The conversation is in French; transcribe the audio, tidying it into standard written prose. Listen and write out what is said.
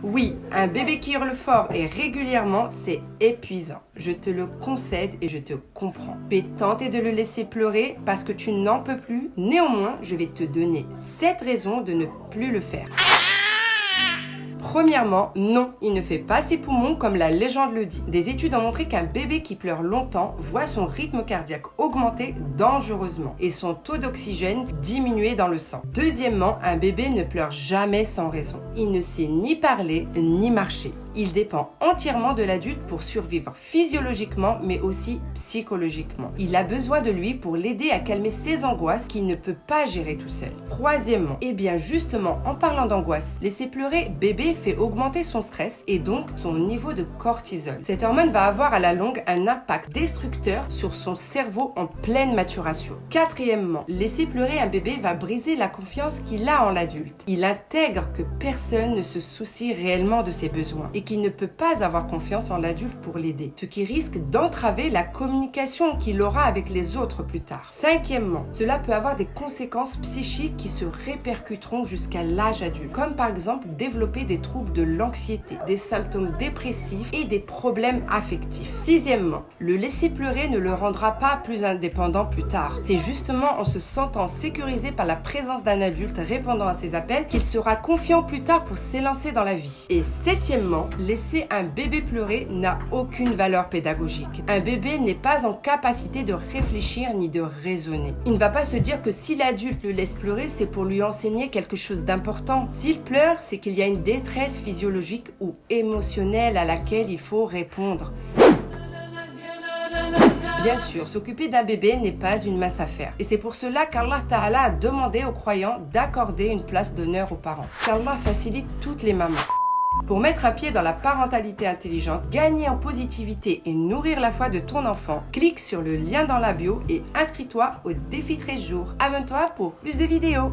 Oui, un bébé qui hurle fort et régulièrement, c'est épuisant. Je te le concède et je te comprends. Tu peux tenter de le laisser pleurer parce que tu n'en peux plus. Néanmoins, je vais te donner 7 raisons de ne plus le faire. Premièrement, non, il ne fait pas ses poumons comme la légende le dit. Des études ont montré qu'un bébé qui pleure longtemps voit son rythme cardiaque augmenter dangereusement et son taux d'oxygène diminuer dans le sang. Deuxièmement, un bébé ne pleure jamais sans raison. Il ne sait ni parler ni marcher. Il dépend entièrement de l'adulte pour survivre physiologiquement mais aussi psychologiquement. Il a besoin de lui pour l'aider à calmer ses angoisses qu'il ne peut pas gérer tout seul. Troisièmement, et bien justement en parlant d'angoisse, laisser pleurer bébé fait augmenter son stress et donc son niveau de cortisol. Cette hormone va avoir à la longue un impact destructeur sur son cerveau en pleine maturation. Quatrièmement, laisser pleurer un bébé va briser la confiance qu'il a en l'adulte. Il intègre que personne ne se soucie réellement de ses besoins et qu'il ne peut pas avoir confiance en l'adulte pour l'aider, ce qui risque d'entraver la communication qu'il aura avec les autres plus tard. Cinquièmement, cela peut avoir des conséquences psychiques qui se répercuteront jusqu'à l'âge adulte, comme par exemple développer des troubles de l'anxiété, des symptômes dépressifs et des problèmes affectifs. Sixièmement, le laisser pleurer ne le rendra pas plus indépendant plus tard. C'est justement en se sentant sécurisé par la présence d'un adulte répondant à ses appels qu'il sera confiant plus tard pour s'élancer dans la vie. Et septièmement, laisser un bébé pleurer n'a aucune valeur pédagogique. Un bébé n'est pas en capacité de réfléchir ni de raisonner. Il ne va pas se dire que si l'adulte le laisse pleurer, c'est pour lui enseigner quelque chose d'important. S'il pleure, c'est qu'il y a une détresse physiologique ou émotionnelle à laquelle il faut répondre. Bien sûr, s'occuper d'un bébé n'est pas une mince affaire. Et c'est pour cela qu'Allah Ta'ala a demandé aux croyants d'accorder une place d'honneur aux parents. Qu'Allah facilite toutes les mamans. Pour mettre un pied dans la parentalité intelligente, gagner en positivité et nourrir la foi de ton enfant, clique sur le lien dans la bio et inscris-toi au défi 13 jours. Abonne-toi pour plus de vidéos.